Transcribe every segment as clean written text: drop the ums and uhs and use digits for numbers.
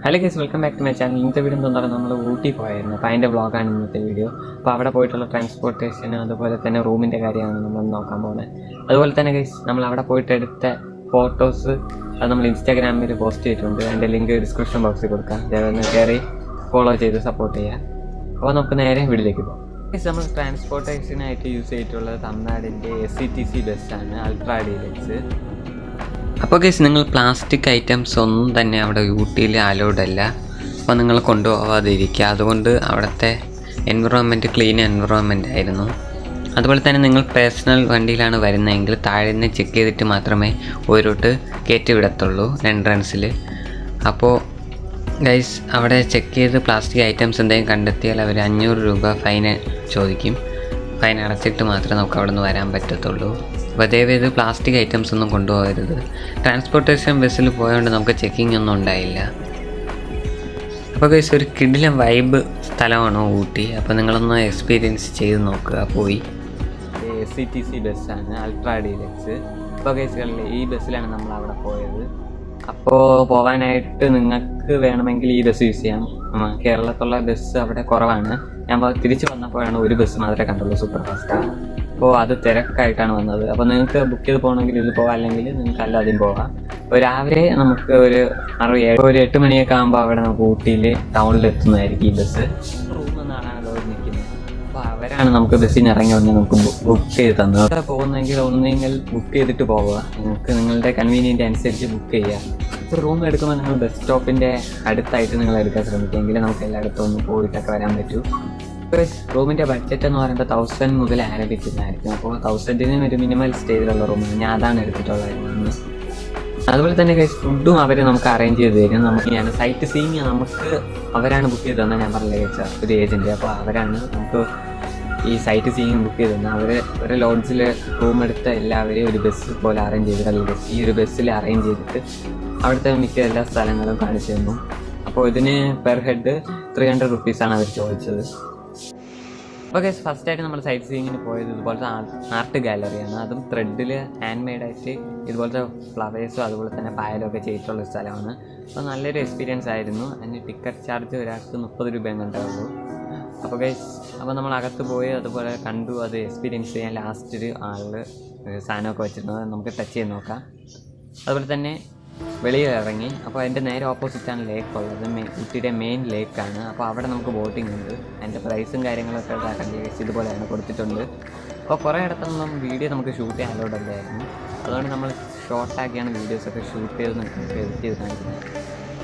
Hello guys, welcome back to my channel. ഇന്നത്തെ video എന്താ പറയുക, നമ്മൾ ഊട്ടി പോയായിരുന്നു. അപ്പോൾ അതിൻ്റെ വ്ളോഗാണ് ഇന്നത്തെ വീഡിയോ. അപ്പോൾ അവിടെ പോയിട്ടുള്ള ട്രാൻസ്പോർട്ടേഷൻ, അതുപോലെ തന്നെ റൂമിൻ്റെ കാര്യമാണ് നമ്മൾ നോക്കാൻ പോകുന്നത്. അതുപോലെ തന്നെ ഗൈസ്, നമ്മൾ അവിടെ പോയിട്ട് എടുത്ത ഫോട്ടോസ് അത് നമ്മൾ ഇൻസ്റ്റാഗ്രാമിൽ പോസ്റ്റ് ചെയ്തിട്ടുണ്ട്. അതിൻ്റെ ലിങ്ക് ഡിസ്ക്രിപ്ഷൻ ബോക്സിൽ കൊടുക്കാം. ഒന്ന് കയറി ഫോളോ ചെയ്ത് സപ്പോർട്ട് ചെയ്യുക. അപ്പോൾ നമുക്ക് നേരെ വീട്ടിലേക്ക് പോകാം. ഗൈസ്, നമ്മൾ ട്രാൻസ്പോർട്ടേഷനായിട്ട് യൂസ് ചെയ്തിട്ടുള്ളത് തമിഴ്നാടിൻ്റെ SCTC ബസ്സാണ്, അൾട്രാ ഡീലക്സ്. അപ്പോൾ ഗൈസ്, നിങ്ങൾ പ്ലാസ്റ്റിക് ഐറ്റംസ് ഒന്നും തന്നെ അവിടെ ഊട്ടിയിൽ അലൗഡ് അല്ല. അപ്പോൾ നിങ്ങൾ കൊണ്ടുപോകാതിരിക്കുക. അതുകൊണ്ട് അവിടുത്തെ എൻവിറോൺമെൻറ്റ് ക്ലീൻ എൻവിറോൺമെൻ്റ് ആയിരുന്നു. അതുപോലെ തന്നെ നിങ്ങൾ പേഴ്സണൽ വണ്ടിയിലാണ് വരുന്നതെങ്കിൽ താഴെ നിന്ന് ചെക്ക് ചെയ്തിട്ട് മാത്രമേ ഓരോട്ട് കയറ്റി വിടത്തുള്ളൂ എൻട്രൻസിൽ. അപ്പോൾ ഗൈസ്, അവിടെ ചെക്ക് ചെയ്ത് പ്ലാസ്റ്റിക് ഐറ്റംസ് എന്തെങ്കിലും കണ്ടെത്തിയാൽ അവർ 500 രൂപ ഫൈൻ ചോദിക്കും. ഫൈൻ അടച്ചിട്ട് മാത്രമേ നമുക്ക് അവിടെ നിന്ന് വരാൻ പറ്റത്തുള്ളൂ. അപ്പോൾ ദയവേത് പ്ലാസ്റ്റിക് ഐറ്റംസ് ഒന്നും കൊണ്ടുപോകരുത്. ട്രാൻസ്പോർട്ടേഷൻ ബസ്സിൽ പോയതുകൊണ്ട് നമുക്ക് ചെക്കിംഗ് ഒന്നും ഉണ്ടായില്ല. അപ്പോൾ ഗൈസ്, ഒരു കിടിലം വൈബ് സ്ഥലമാണ് ഊട്ടി. അപ്പോൾ നിങ്ങളൊന്ന് എക്സ്പീരിയൻസ് ചെയ്ത് നോക്കുക. പോയി SCTC ബസ്സാണ്, അൾട്രാ ഡീലക്സ്. അപ്പോൾ ഗൈസ്, ഈ ബസ്സിലാണ് നമ്മൾ അവിടെ പോയത്. അപ്പോൾ പോകാനായിട്ട് നിങ്ങൾക്ക് വേണമെങ്കിൽ ഈ ബസ് യൂസ് ചെയ്യാം. കേരളത്തിലുള്ള ബസ് അവിടെ കുറവാണ്. ഞാൻ തിരിച്ച് വന്നപ്പോഴാണ് ഒരു ബസ് മാത്രമേ കണ്ടുള്ളൂ, സൂപ്പർ ഫാസ്റ്റാണ്. അപ്പോൾ അത് തിരക്കായിട്ടാണ് വന്നത്. അപ്പോൾ നിങ്ങൾക്ക് ബുക്ക് ചെയ്ത് പോകണമെങ്കിൽ ഇതിൽ പോകാം, അല്ലെങ്കിൽ നിങ്ങൾക്ക് അല്ലാതെയും പോകാം. അപ്പോൾ രാവിലെ നമുക്ക് ഒരു 8 മണിയൊക്കെ ആകുമ്പോൾ അവിടെ നമുക്ക് ഊട്ടിയിൽ ടൗണിൽ എത്തുന്നതായിരിക്കും ഈ ബസ്. റൂമിൽ നിന്നാണ് അവിടെ നിൽക്കുന്നത്. അപ്പോൾ അവരാണ് നമുക്ക് ബസ്സിൽ നിന്ന് ഇറങ്ങി വന്ന് നമുക്ക് ബുക്ക് ചെയ്ത് തന്നത്. അവിടെ പോകുന്നെങ്കിൽ ഒന്നെങ്കിൽ ബുക്ക് ചെയ്തിട്ട് പോവുക. നിങ്ങൾക്ക് നിങ്ങളുടെ കൺവീനിയൻ്റ് അനുസരിച്ച് ബുക്ക് ചെയ്യുക. ഇപ്പോൾ റൂം എടുക്കുമ്പോൾ നിങ്ങൾ ബസ് സ്റ്റോപ്പിൻ്റെ അടുത്തായിട്ട് നിങ്ങൾ എടുക്കാൻ ശ്രമിക്കുമെങ്കിൽ നമുക്ക് എല്ലായിടത്തും ഒന്ന് പോയിട്ടൊക്കെ വരാൻ പറ്റൂ. റൂമിൻ്റെ ബഡ്ജറ്റ് എന്ന് പറയുമ്പോൾ 1000 മുതൽ ആരംഭിക്കുന്നതായിരിക്കും. അപ്പോൾ 1000-ന് ഒരു മിനിമൽ സ്റ്റേജിലുള്ള റൂമാണ് ഞാൻ അതാണ് എടുത്തിട്ടുള്ളതായിരുന്നു. അതുപോലെ തന്നെ ഗൈസ്, ഫുഡും അവർ നമുക്ക് അറേഞ്ച് ചെയ്ത് തരും. ഞാൻ സൈറ്റ് സീയിങ് നമുക്ക് അവരാണ് ബുക്ക് ചെയ്ത് തന്നെ ഞാൻ പറഞ്ഞില്ല വെച്ച ഒരു ഏജൻറ്റ്. അപ്പോൾ അവരാണ് നമുക്ക് ഈ സൈറ്റ് സീയിങ് ബുക്ക് ചെയ്ത് തന്നെ. അവർ ഒരു ലോഡ്ജിൽ റൂം എടുത്ത എല്ലാവരെയും ഒരു ബസ് പോലെ അറേഞ്ച് ചെയ്തിട്ട് ഈ ഒരു ബസ്സിൽ അറേഞ്ച് ചെയ്തിട്ട് അവിടുത്തെ മിക്ക എല്ലാ സ്ഥലങ്ങളും കാണിച്ചു തന്നു. അപ്പോൾ ഇതിന് പെർ ഹെഡ് 300 റുപ്പീസാണ് അവർ ചോദിച്ചത്. അപ്പോൾ ഗൈസ്, ഫസ്റ്റായിട്ട് നമ്മൾ സൈറ്റ് സീയിങ്ങിന് പോയത് ഇതുപോലത്തെ ആർട്ട് ഗാലറിയാണ്. അതും ത്രെഡിൽ ഹാൻഡ് മെയ്ഡായിട്ട് ഇതുപോലത്തെ ഫ്ലവേഴ്സും അതുപോലെ തന്നെ പായലും ഒക്കെ ചെയ്തിട്ടുള്ള സ്ഥലമാണ്. അപ്പോൾ നല്ലൊരു എക്സ്പീരിയൻസ് ആയിരുന്നു. അതിന് ടിക്കറ്റ് ചാർജ് ഒരാൾക്ക് 30 രൂപ എങ്ങോട്ടുള്ളൂ. അപ്പോൾ ഗൈസ്, അപ്പോൾ നമ്മൾ അകത്ത് പോയി അതുപോലെ കണ്ടു. അത് എക്സ്പീരിയൻസ് ചെയ്യാൻ ലാസ്റ്റ് ഒരു ആളിൽ സാധനമൊക്കെ വെച്ചിരുന്നത് നമുക്ക് ടച്ച് ചെയ്ത് നോക്കാം. അതുപോലെ തന്നെ വെളിയിൽ ഇറങ്ങി. അപ്പോൾ അതിൻ്റെ നേരെ ഓപ്പോസിറ്റാണ് ലേക്ക് ഉള്ളത്. ഊട്ടിയുടെ മെയിൻ ലേക്കാണ്. അപ്പോൾ അവിടെ നമുക്ക് ബോട്ടിംഗ് ഉണ്ട്. അതിൻ്റെ പ്രൈസും കാര്യങ്ങളൊക്കെ കണ്ടീസ് ഇതുപോലെയാണ് കൊടുത്തിട്ടുണ്ട്. അപ്പോൾ കുറേ ഇടത്തൊന്നും വീഡിയോ നമുക്ക് ഷൂട്ട് ചെയ്യാൻ അലൗഡ് അല്ലായിരുന്നു. അതുകൊണ്ട് നമ്മൾ ഷോർട്ടാക്കിയാണ് വീഡിയോസൊക്കെ ഷൂട്ട് ചെയ്ത് നമുക്ക് എഡിറ്റ് ചെയ്ത് കാണിക്കുന്നത്.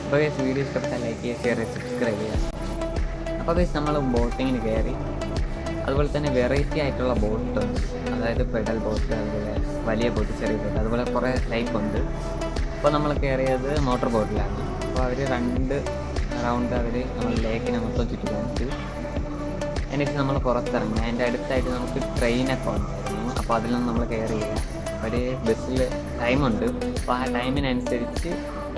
അപ്പോൾ ഗൈസ്, വീഡിയോ ഇഷ്ടപ്പെട്ടാൽ ലൈക്ക് ചെയ്യുക, ഷെയർ ചെയ്യുക, സബ്സ്ക്രൈബ് ചെയ്യുക. അപ്പോൾ ഗൈസ്, നമ്മൾ ബോട്ടിങ്ങിന് കയറി. അതുപോലെ തന്നെ വെറൈറ്റി ആയിട്ടുള്ള ബോട്ടുണ്ട്. അതായത് പെഡൽ ബോട്ട്, അതുപോലെ വലിയ ബോട്ട്, ചെറിയ ബോട്ട്, അതുപോലെ കുറേ ടൈപ്പ് ഉണ്ട്. അപ്പോൾ നമ്മൾ കയറിയത് മോട്ടോർ ബോട്ടിലാണ്. അപ്പോൾ അവർ 2 റൗണ്ട് നമ്മൾ ലേക്കിനെ മൊത്തം ചുറ്റി കാണിച്ചു. എന്നിട്ട് നമ്മൾ പുറത്തിറങ്ങി. അതിൻ്റെ അടുത്തായിട്ട് നമുക്ക് ട്രെയിനൊക്കെ ഉണ്ടായിരുന്നു. അപ്പോൾ അതിലൊന്നും നമ്മൾ കയറിയില്ല. ഒരു ബസ്സിൽ ടൈമുണ്ട്. അപ്പോൾ ആ ടൈമിനനുസരിച്ച്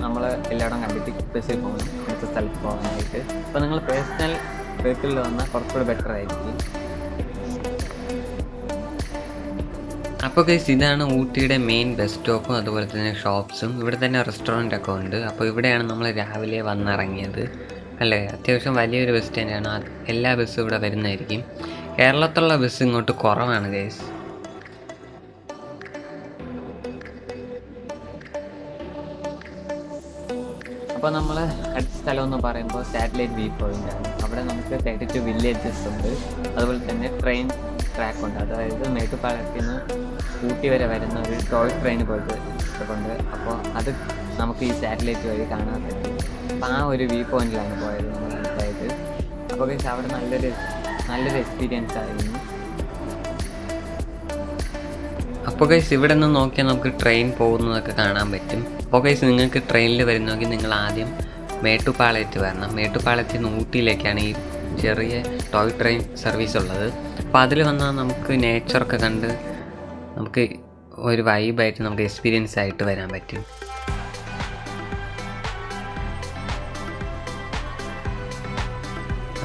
നമ്മൾ എല്ലായിടം കണ്ടിട്ട് ബസ്സിൽ പോകണം, അടുത്ത സ്ഥലത്ത് പോകാനായിട്ട്. അപ്പോൾ നിങ്ങൾ പേഴ്സണൽ വെഹിക്കിളിൽ വന്നാൽ കുറച്ചുകൂടി ബെറ്റർ ആയിരിക്കും. അപ്പോൾ ഗൈസ്, ഇതാണ് ഊട്ടിയുടെ മെയിൻ ബസ് സ്റ്റോപ്പും അതുപോലെ തന്നെ ഷോപ്സും. ഇവിടെ തന്നെ റെസ്റ്റോറൻ്റൊക്കെ ഉണ്ട്. അപ്പോൾ ഇവിടെയാണ് നമ്മൾ രാവിലെ വന്നിറങ്ങിയത്. അല്ലേ, അത്യാവശ്യം വലിയൊരു ബസ് സ്റ്റാൻഡാണ്. എല്ലാ ബസ്സും ഇവിടെ വരുന്നതായിരിക്കും. കേരളത്തിലുള്ള ബസ് ഇങ്ങോട്ട് കുറവാണ് ഗൈസ്. അപ്പോൾ നമ്മൾ അടുത്ത സ്ഥലം എന്ന് പറയുമ്പോൾ സാറ്റലൈറ്റ് വ്യൂ പോയിൻ്റാണ്. അവിടെ നമുക്ക് 32 വില്ലേജസ് ഉണ്ട്. അതുപോലെ തന്നെ ട്രെയിൻ ട്രാക്ക് ഉണ്ട്. അതായത് മേട്ടുപ്പാളയത്തിൽ നിന്ന് ഊട്ടി വരെ വരുന്ന ഒരു ടോയ് ട്രെയിൻ പോയിട്ട് ഉണ്ട്. അപ്പോൾ അത് നമുക്ക് ഈ സാറ്റലൈറ്റ് വഴി കാണാൻ പറ്റും. അപ്പോൾ ആ ഒരു വ്യൂ പോയിന്റിലാണ് പോയത് നമ്മൾ അടുത്തായിട്ട്. അപ്പോൾ ഗൈസ്, അവിടെ നല്ലൊരു എക്സ്പീരിയൻസ് ആയിരുന്നു. അപ്പോൾ ഗൈസ്, ഇവിടെ നിന്ന് നോക്കിയാൽ നമുക്ക് ട്രെയിൻ പോകുന്നതൊക്കെ കാണാൻ പറ്റും. അപ്പോൾ ഗൈസ്, നിങ്ങൾക്ക് ട്രെയിനിൽ വരുന്നെങ്കിൽ നിങ്ങൾ ആദ്യം മേട്ടുപ്പാളയത്ത് വരണം. മേട്ടുപ്പാളയത്തിൽ നിന്ന് ഊട്ടിയിലേക്കാണ് ഈ ചെറിയ ടോയ് ട്രെയിൻ സർവീസ് ഉള്ളത്. അപ്പോൾ അതിൽ വന്നാൽ നമുക്ക് നേച്ചറൊക്കെ കണ്ട് നമുക്ക് ഒരു വൈബായിട്ട് നമുക്ക് എക്സ്പീരിയൻസ് ആയിട്ട് വരാൻ പറ്റും.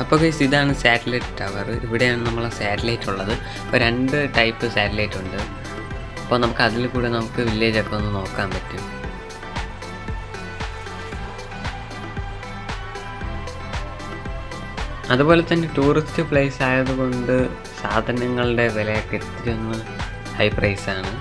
അപ്പോൾ ഗൈസ്, ഇതാണ് സാറ്റലൈറ്റ് ടവർ. ഇവിടെയാണ് നമ്മളെ സാറ്റലൈറ്റ് ഉള്ളത്. അപ്പോൾ 2 ടൈപ്പ് സാറ്റലൈറ്റ് ഉണ്ട്. അപ്പോൾ നമുക്ക് അതിൽ കൂടെ നമുക്ക് വില്ലേജൊക്കെ ഒന്ന് നോക്കാൻ പറ്റും. അതുപോലെ തന്നെ ടൂറിസ്റ്റ് പ്ലേസ് ആയതുകൊണ്ട് സാധനങ്ങളുടെ വിലയൊക്കെ ഇത്തിരി ഒന്ന് ഹൈ പ്രൈസാണ്.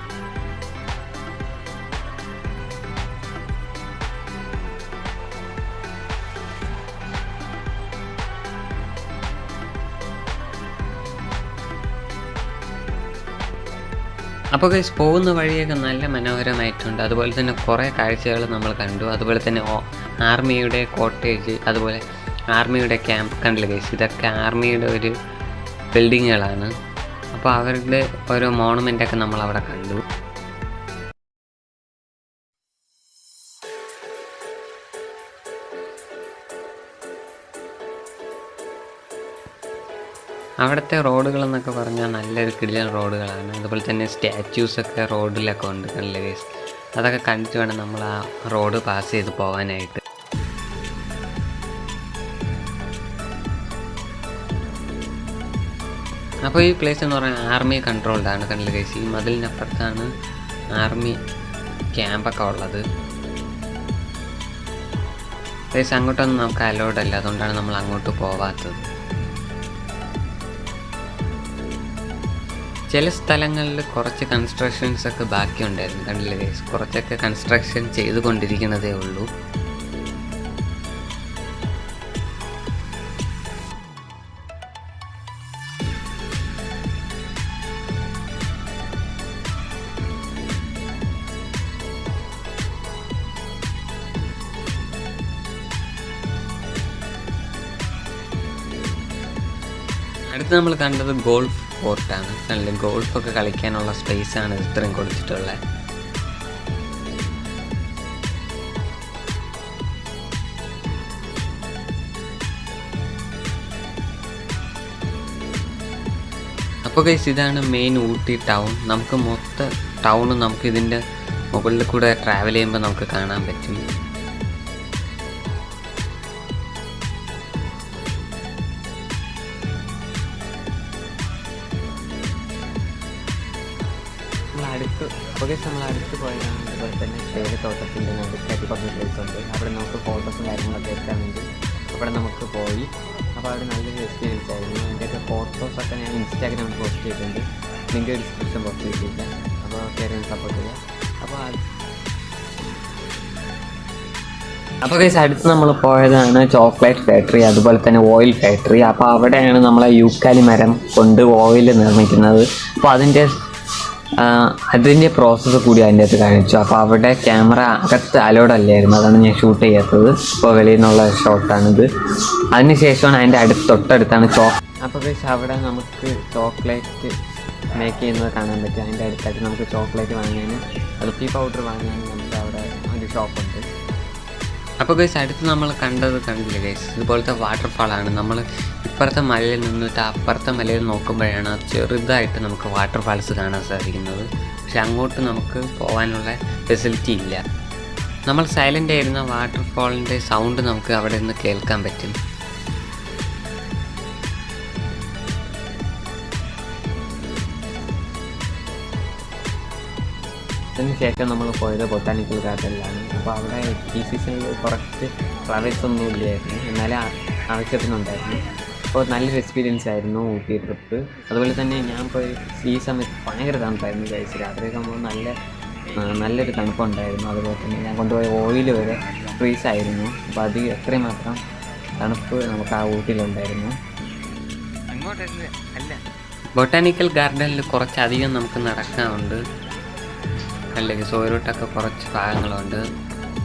അപ്പോൾ ഗൈസ് പോകുന്ന വഴിയൊക്കെ നല്ല മനോഹരമായിട്ടുണ്ട്. അതുപോലെ തന്നെ കുറേ കാഴ്ചകൾ നമ്മൾ കണ്ടു. അതുപോലെ തന്നെ ആർമിയുടെ കോട്ടേജ്, അതുപോലെ ആർമിയുടെ ക്യാമ്പ് കണ്ടില്ല ഗൈസ്, ഇതൊക്കെ ആർമിയുടെ ഒരു ബിൽഡിങ്ങുകളാണ്. അപ്പോൾ അവരുടെ ഓരോ മോണമെൻ്റൊക്കെ നമ്മൾ അവിടെ കണ്ടു. അവിടുത്തെ റോഡുകളെന്നൊക്കെ പറഞ്ഞാൽ നല്ലൊരു കിടിലൻ റോഡുകളാണ്. അതുപോലെ തന്നെ സ്റ്റാച്യൂസൊക്കെ റോഡിലൊക്കെ ഉണ്ട് കണ്ടില്ല ഗൈസ്. അതൊക്കെ കണ്ടിട്ട് വേണം നമ്മൾ ആ റോഡ് പാസ് ചെയ്ത് പോകാനായിട്ട്. അപ്പോൾ ഈ പ്ലേസ് എന്ന് പറഞ്ഞാൽ ആർമി കൺട്രോൾഡാണ് കണ്ടില്ല ഗൈസ്. ഈ മതിലിനപ്പുറത്താണ് ആർമി ക്യാമ്പൊക്കെ ഉള്ളത് ഗൈസ്. അങ്ങോട്ടൊന്നും നമുക്ക് അലോഡ് അല്ല, അതുകൊണ്ടാണ് നമ്മൾ അങ്ങോട്ട് പോവാത്തത്. ചില സ്ഥലങ്ങളിൽ കുറച്ച് കൺസ്ട്രക്ഷൻസ് ഒക്കെ ബാക്കിയുണ്ടായിരുന്നു കണ്ടില്ല ഗൈസ്. കുറച്ചൊക്കെ കൺസ്ട്രക്ഷൻ ചെയ്തുകൊണ്ടിരിക്കുന്നതേ ഉള്ളൂ. അടുത്ത് നമ്മൾ കണ്ടത് ഗോൾഫ് കോർട്ടാണ്. നല്ല ഗോൾഫൊക്കെ കളിക്കാനുള്ള സ്പേസാണ് ഇത്രയും കൊടുത്തിട്ടുള്ളത്. അപ്പോൾ ഗൈസ് ഇതാണ് മെയിൻ ഊട്ടി ടൗൺ. നമുക്ക് മൊത്തം ടൗൺ നമുക്ക് ഇതിൻ്റെ മുകളിൽ കൂടെ ട്രാവൽ ചെയ്യുമ്പോൾ നമുക്ക് കാണാൻ പറ്റും. നമ്മൾ അടുത്ത് പോയതാണ്. അതുപോലെ തന്നെ തേയിലത്തോട്ടത്തിൻ്റെ നടുക്കായിട്ട് കുറച്ച് പ്ലേസ് ഉണ്ട്. അവിടെ നമുക്ക് ഫോട്ടോസും കാര്യങ്ങളൊക്കെ എടുക്കാൻ വേണ്ടി അവിടെ നമുക്ക് പോയി. അപ്പോൾ അവിടെ നല്ലൊരു എക്സ്പീരിയൻസ് ആയിരുന്നു. അതിൻ്റെയൊക്കെ ഫോട്ടോസൊക്കെ ഞാൻ ഇൻസ്റ്റാഗ്രാമിൽ പോസ്റ്റ് ചെയ്തിട്ടുണ്ട്. ലിങ്ക് ഡിസ്ക്രിപ്ഷൻ പോസ്റ്റ് ചെയ്തിട്ടില്ല. അപ്പോൾ കയറി സപ്പോർട്ട് ചെയ്യുക. അപ്പോൾ ഗൈസ് അടുത്ത് നമ്മൾ പോയതാണ് ചോക്ലേറ്റ് ഫാക്ടറി, അതുപോലെ തന്നെ ഓയിൽ ഫാക്ടറി. അപ്പോൾ അവിടെയാണ് നമ്മളെ യൂക്കാലി മരം കൊണ്ട് ഓയിൽ നിർമ്മിക്കുന്നത്. അപ്പോൾ അതിൻ്റെ പ്രോസസ്സ് കൂടി അതിൻ്റെ അകത്ത് കാണിച്ചു. അപ്പോൾ അവിടെ ക്യാമറ അകത്ത് അലോഡ് അല്ലായിരുന്നു, അതാണ് ഞാൻ ഷൂട്ട് ചെയ്യാത്തത്. ഇപ്പോൾ വെളിയിൽ നിന്നുള്ള ഷോട്ടാണിത്. അതിന് ശേഷമാണ് അതിൻ്റെ തൊട്ടടുത്താണ് അപ്പോൾ ഗൈസ് അവിടെ നമുക്ക് ചോക്ലേറ്റ് മേക്ക് ചെയ്യുന്നത് കാണാൻ പറ്റും. അതിൻ്റെ അടുത്തായിട്ട് നമുക്ക് ചോക്ലേറ്റ് വാങ്ങാനും അൽപ്പി പൗഡർ വാങ്ങാനും നമുക്ക് അവിടെ ഒരു ഷോപ്പുണ്ട്. അപ്പോൾ ഗൈസ് അടുത്ത് നമ്മൾ കണ്ടില്ല ഗൈസ്, ഇതുപോലത്തെ വാട്ടർഫാളാണ്. നമ്മൾ ഇപ്പുറത്തെ മലയിൽ നിന്നിട്ട് അപ്പുറത്തെ മലയിൽ നോക്കുമ്പോഴാണ് ചെറുതായിട്ട് നമുക്ക് വാട്ടർഫാൾസ് കാണാൻ സാധിക്കുന്നത്. പക്ഷെ അങ്ങോട്ട് നമുക്ക് പോകാനുള്ള ഫെസിലിറ്റി ഇല്ല. നമ്മൾ സൈലൻ്റ് ആയിരുന്ന വാട്ടർഫാളിൻ്റെ സൗണ്ട് നമുക്ക് അവിടെ നിന്ന് കേൾക്കാൻ പറ്റും. അതിനുശേഷം നമ്മൾ പോയത് ബൊട്ടാനിക്കൽ ഗാർഡനിലാണ്. അപ്പോൾ അവിടെ ഈ സീസണിൽ കുറച്ച് ഫ്ലവേഴ്സ് ഒന്നും ഇല്ലായിരുന്നു, എന്നാലും ആവശ്യത്തിനുണ്ടായിരുന്നു. അപ്പോൾ നല്ലൊരു എക്സ്പീരിയൻസ് ആയിരുന്നു ഊട്ടി ട്രിപ്പ്. അതുപോലെ തന്നെ ഞാൻ പോയി ഈ സമയത്ത് ഭയങ്കര തണുപ്പായിരുന്നു ഗൈസ്. രാത്രിയൊക്കെ ആകുമ്പോൾ നല്ലൊരു തണുപ്പുണ്ടായിരുന്നു. അതുപോലെ തന്നെ ഞാൻ കൊണ്ടുപോയ ഓയിൽ വരെ ഫ്രീസ് ആയിരുന്നു. അപ്പോൾ അത് എത്രയും മാത്രം തണുപ്പ് നമുക്ക് ആ ഊട്ടിയിലുണ്ടായിരുന്നു. ബൊട്ടാനിക്കൽ ഗാർഡനിൽ കുറച്ചധികം നമുക്ക് നടക്കാനുണ്ട് അല്ലെങ്കിൽ സോയിലോട്ടൊക്കെ കുറച്ച് ഭാഗങ്ങളുണ്ട്.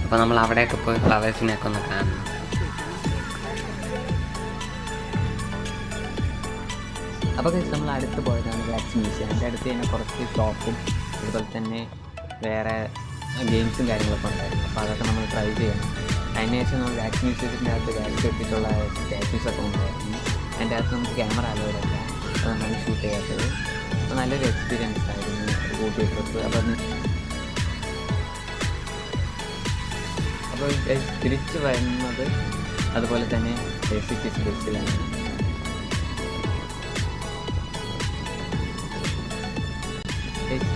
അപ്പോൾ നമ്മൾ അവിടെയൊക്കെ പോയി ഫ്ലവേഴ്സിനെയൊക്കെ ഒന്ന് കാണണം. അപ്പോൾ നമ്മൾ അടുത്ത് പോയതാണ് വാക്സ് മ്യൂസിയം. അതിൻ്റെ അടുത്ത് തന്നെ കുറച്ച് ഷോപ്പും അതുപോലെ തന്നെ വേറെ ഗെയിംസും കാര്യങ്ങളൊക്കെ ഉണ്ടായിരുന്നു. അപ്പോൾ അതൊക്കെ നമ്മൾ ട്രൈ ചെയ്യണം. അതിന് ശേഷം നമ്മൾ വാക്സ് മ്യൂസിയത്തിൻ്റെ അകത്ത് വാക്സ് എടുത്തിട്ടുള്ള സ്റ്റാച്യൂസൊക്കെ ഉണ്ടായിരുന്നു. അതിൻ്റെ അകത്ത് നമുക്ക് ക്യാമറ അലോഡല്ല, അതാണ് ഷൂട്ട് ചെയ്യാത്തത്. അപ്പോൾ നല്ലൊരു എക്സ്പീരിയൻസ് ആയിരുന്നു ഊട്ടി ട്രിപ്പ്. അപ്പോൾ തിരിച്ച് വരുന്നത് അതുപോലെ തന്നെ സിറ്റീസ് ബസ്സിലാണ്.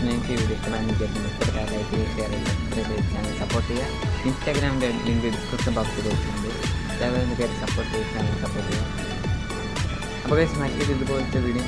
നിങ്ങൾക്ക് ഈ വീഡിയോ ഇഷ്ടമാണെന്ന് വിചാരിക്കുന്നു. ലൈക്ക് ചെയ്യുക, ഷെയർ ചെയ്യുക, സബ്സ്ക്രൈബ് ചെയ്ത് ചാനൽ സപ്പോർട്ട് ചെയ്യുക. ഇൻസ്റ്റാഗ്രാമിൻ്റെ ലിങ്ക് ഡിസ്ക്രിപ്ഷൻ ബോക്സിൽ കൊടുക്കുന്നുണ്ട്. അതേപോലെ കയറി സപ്പോർട്ട് ചെയ്യുക, ചാനൽ സപ്പോർട്ട് ചെയ്യുക. അപ്പോൾ ഗൈസ് മറ്റൊരു ഇതുപോലത്തെ വീഡിയോ